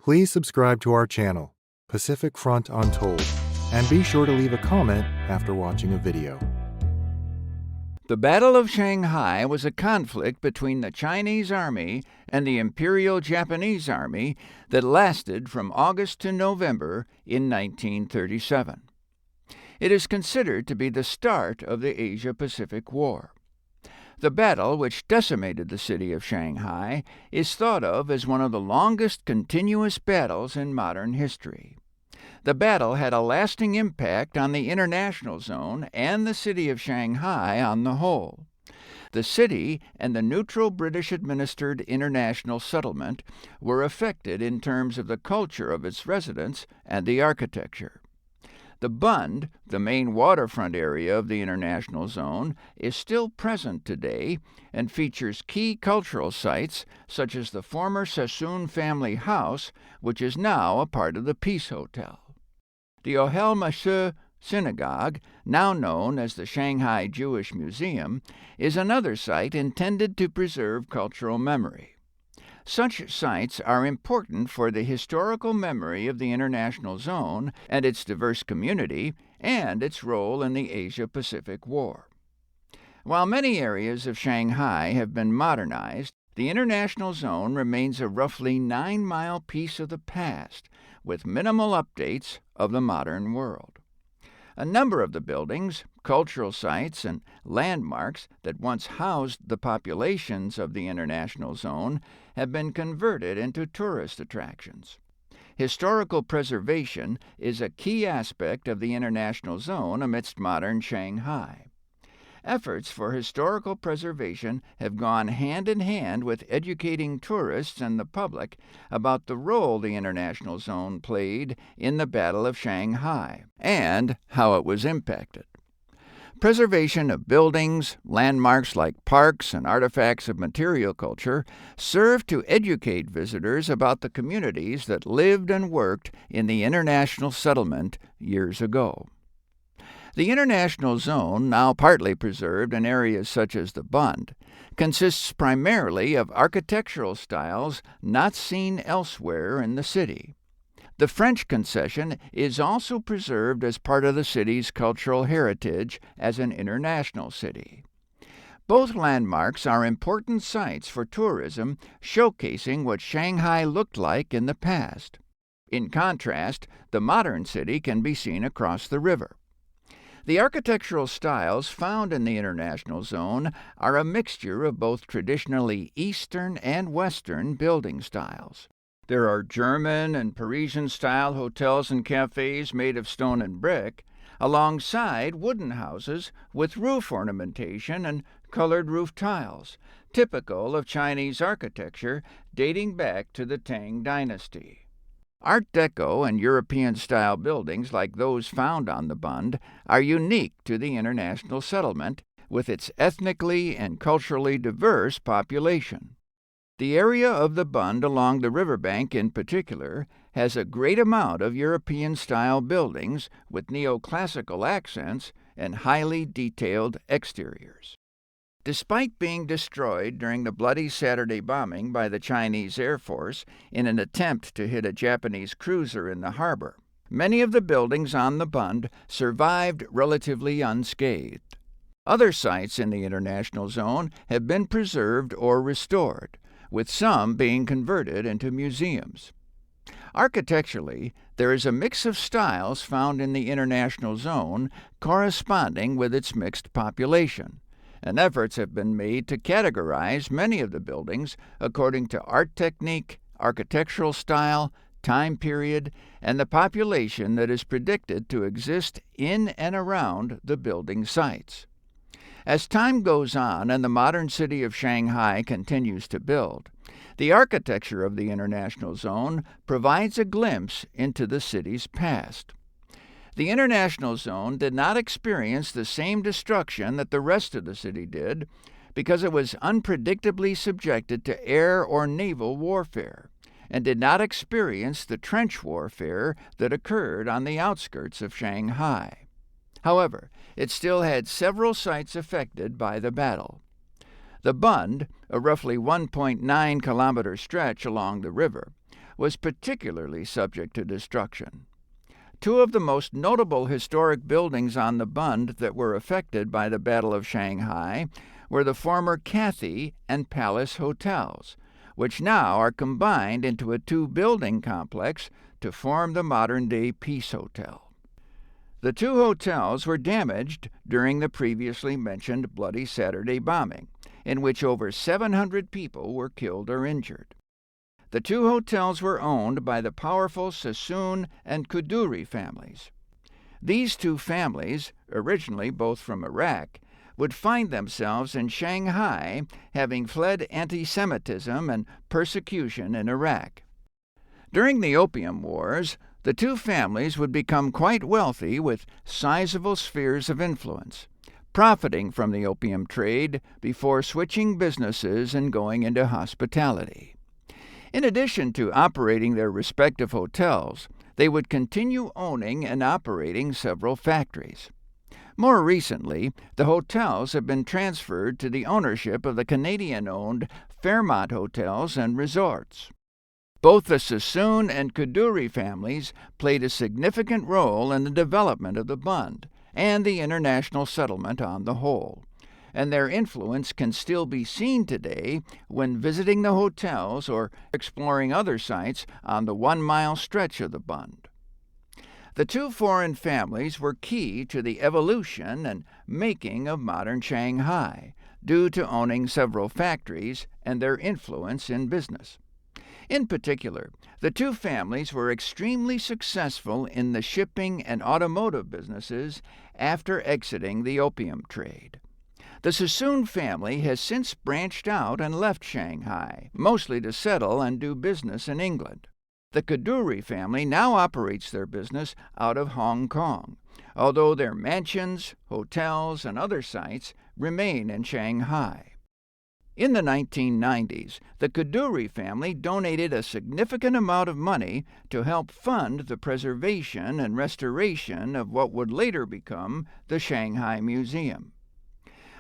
Please subscribe to our channel, Pacific Front Untold, and be sure to leave a comment after watching a video. The Battle of Shanghai was a conflict between the Chinese Army and the Imperial Japanese Army that lasted from August to November in 1937. It is considered to be the start of the Asia-Pacific War. The battle, which decimated the city of Shanghai, is thought of as one of the longest continuous battles in modern history. The battle had a lasting impact on the international zone and the city of Shanghai on the whole. The city and the neutral British-administered international settlement were affected in terms of the culture of its residents and the architecture. The Bund, the main waterfront area of the international zone, is still present today and features key cultural sites such as the former Sassoon family house, which is now a part of the Peace Hotel. The Ohel Mosheh Synagogue, now known as the Shanghai Jewish Museum, is another site intended to preserve cultural memory. Such sites are important for the historical memory of the international zone and its diverse community and its role in the Asia-Pacific War. While many areas of Shanghai have been modernized, the international zone remains a roughly 9-mile piece of the past, with minimal updates of the modern world. A number of the buildings, cultural sites, and landmarks that once housed the populations of the international zone have been converted into tourist attractions. Historical preservation is a key aspect of the international zone amidst modern Shanghai. Efforts for historical preservation have gone hand in hand with educating tourists and the public about the role the international zone played in the Battle of Shanghai and how it was impacted. Preservation of buildings, landmarks like parks, and artifacts of material culture serve to educate visitors about the communities that lived and worked in the international settlement years ago. The international zone, now partly preserved in areas such as the Bund, consists primarily of architectural styles not seen elsewhere in the city. The French concession is also preserved as part of the city's cultural heritage as an international city. Both landmarks are important sites for tourism, showcasing what Shanghai looked like in the past. In contrast, the modern city can be seen across the river. The architectural styles found in the international zone are a mixture of both traditionally Eastern and Western building styles. There are German and Parisian-style hotels and cafes made of stone and brick, alongside wooden houses with roof ornamentation and colored roof tiles, typical of Chinese architecture dating back to the Tang Dynasty. Art Deco and European-style buildings like those found on the Bund are unique to the international settlement, with its ethnically and culturally diverse population. The area of the Bund along the riverbank in particular has a great amount of European-style buildings with neoclassical accents and highly detailed exteriors. Despite being destroyed during the Bloody Saturday bombing by the Chinese Air Force in an attempt to hit a Japanese cruiser in the harbor, many of the buildings on the Bund survived relatively unscathed. Other sites in the international zone have been preserved or restored, with some being converted into museums. Architecturally, there is a mix of styles found in the international zone corresponding with its mixed population, and efforts have been made to categorize many of the buildings according to art technique, architectural style, time period, and the population that is predicted to exist in and around the building sites. As time goes on and the modern city of Shanghai continues to build, the architecture of the international zone provides a glimpse into the city's past. The international zone did not experience the same destruction that the rest of the city did because it was unpredictably subjected to air or naval warfare and did not experience the trench warfare that occurred on the outskirts of Shanghai. However, it still had several sites affected by the battle. The Bund, a roughly 1.9-kilometer stretch along the river, was particularly subject to destruction. Two of the most notable historic buildings on the Bund that were affected by the Battle of Shanghai were the former Cathay and Palace hotels, which now are combined into a two-building complex to form the modern-day Peace Hotel. The two hotels were damaged during the previously mentioned Bloody Saturday bombing, in which over 700 people were killed or injured. The two hotels were owned by the powerful Sassoon and Kuduri families. These two families, originally both from Iraq, would find themselves in Shanghai, having fled anti-Semitism and persecution in Iraq. During the Opium Wars, the two families would become quite wealthy with sizable spheres of influence, profiting from the opium trade before switching businesses and going into hospitality. In addition to operating their respective hotels, they would continue owning and operating several factories. More recently, the hotels have been transferred to the ownership of the Canadian-owned Fairmont Hotels and Resorts. Both the Sassoon and Kuduri families played a significant role in the development of the Bund and the international settlement on the whole, and their influence can still be seen today when visiting the hotels or exploring other sites on the 1-mile stretch of the Bund. The two foreign families were key to the evolution and making of modern Shanghai, due to owning several factories and their influence in business. In particular, the two families were extremely successful in the shipping and automotive businesses after exiting the opium trade. The Sassoon family has since branched out and left Shanghai, mostly to settle and do business in England. The Kuduri family now operates their business out of Hong Kong, although their mansions, hotels, and other sites remain in Shanghai. In the 1990s, the Kuduri family donated a significant amount of money to help fund the preservation and restoration of what would later become the Shanghai Museum.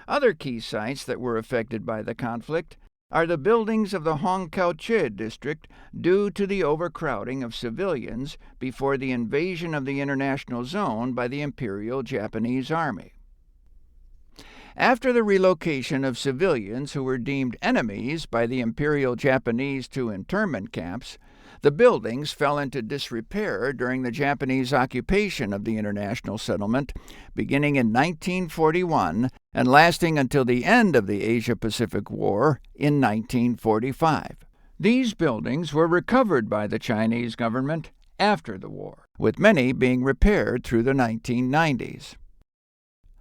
Other key sites that were affected by the conflict are the buildings of the Hongkou-Chi district due to the overcrowding of civilians before the invasion of the international zone by the Imperial Japanese Army. After the relocation of civilians who were deemed enemies by the Imperial Japanese to internment camps, the buildings fell into disrepair during the Japanese occupation of the international settlement, beginning in 1941 and lasting until the end of the Asia-Pacific War in 1945. These buildings were recovered by the Chinese government after the war, with many being repaired through the 1990s.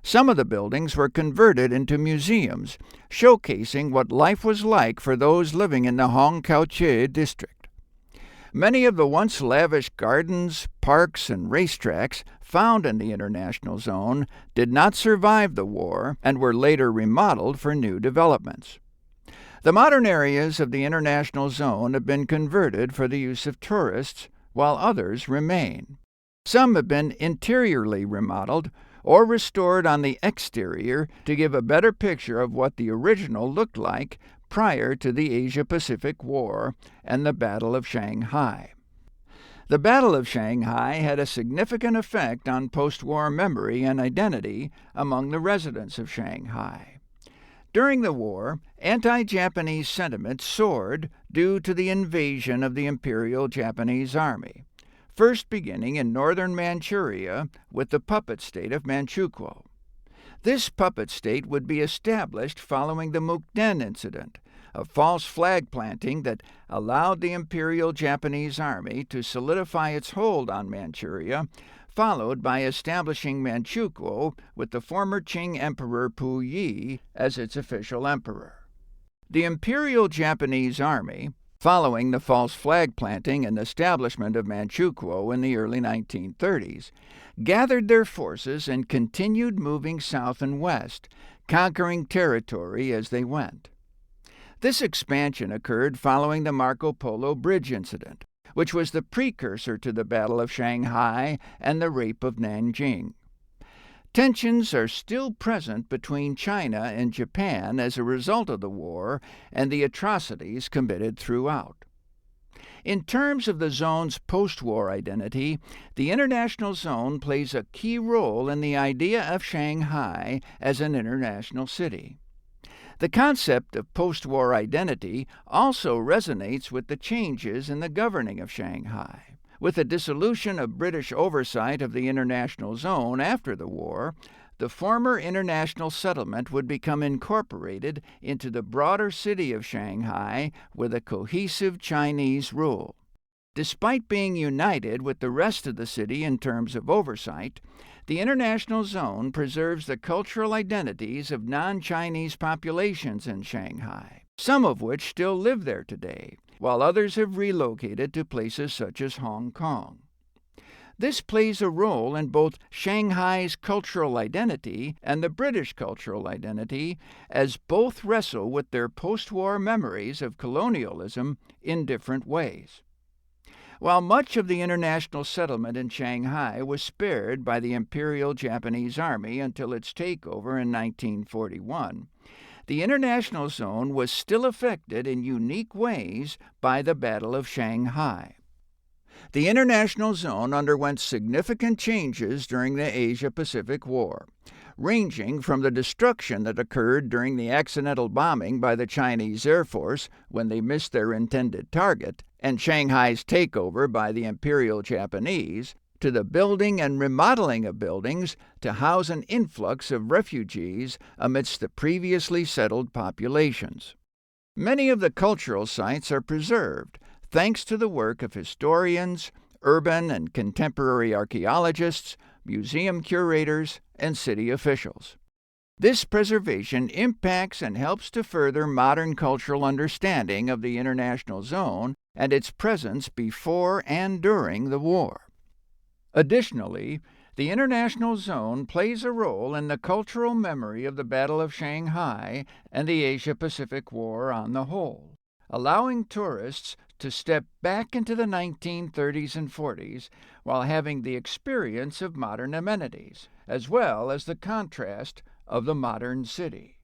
Some of the buildings were converted into museums, showcasing what life was like for those living in the Hongkou-Chi district. Many of the once lavish gardens, parks, and racetracks found in the international zone did not survive the war and were later remodeled for new developments. The modern areas of the international zone have been converted for the use of tourists, while others remain. Some have been interiorly remodeled or restored on the exterior to give a better picture of what the original looked like prior to the Asia-Pacific War and the Battle of Shanghai. The Battle of Shanghai had a significant effect on post-war memory and identity among the residents of Shanghai. During the war, anti-Japanese sentiment soared due to the invasion of the Imperial Japanese Army, first beginning in northern Manchuria with the puppet state of Manchukuo. This puppet state would be established following the Mukden incident, a false flag planting that allowed the Imperial Japanese Army to solidify its hold on Manchuria, followed by establishing Manchukuo with the former Qing Emperor Puyi as its official emperor. The Imperial Japanese Army, following the false flag planting and establishment of Manchukuo in the early 1930s, gathered their forces and continued moving south and west, conquering territory as they went. This expansion occurred following the Marco Polo Bridge incident, which was the precursor to the Battle of Shanghai and the Rape of Nanjing. Tensions are still present between China and Japan as a result of the war and the atrocities committed throughout. In terms of the zone's post-war identity, the international zone plays a key role in the idea of Shanghai as an international city. The concept of post-war identity also resonates with the changes in the governing of Shanghai. With the dissolution of British oversight of the international zone after the war, the former international settlement would become incorporated into the broader city of Shanghai with a cohesive Chinese rule. Despite being united with the rest of the city in terms of oversight, the international zone preserves the cultural identities of non-Chinese populations in Shanghai, some of which still live there today, while others have relocated to places such as Hong Kong. This plays a role in both Shanghai's cultural identity and the British cultural identity, as both wrestle with their post-war memories of colonialism in different ways. While much of the international settlement in Shanghai was spared by the Imperial Japanese Army until its takeover in 1941, the international zone was still affected in unique ways by the Battle of Shanghai. The international zone underwent significant changes during the Asia-Pacific War, ranging from the destruction that occurred during the accidental bombing by the Chinese Air Force when they missed their intended target, and Shanghai's takeover by the Imperial Japanese, to the building and remodeling of buildings to house an influx of refugees amidst the previously settled populations. Many of the cultural sites are preserved, thanks to the work of historians, urban and contemporary archaeologists, museum curators, and city officials. This preservation impacts and helps to further modern cultural understanding of the international zone and its presence before and during the war. Additionally, the international zone plays a role in the cultural memory of the Battle of Shanghai and the Asia-Pacific War on the whole, allowing tourists to step back into the 1930s and 40s while having the experience of modern amenities, as well as the contrast of the modern city.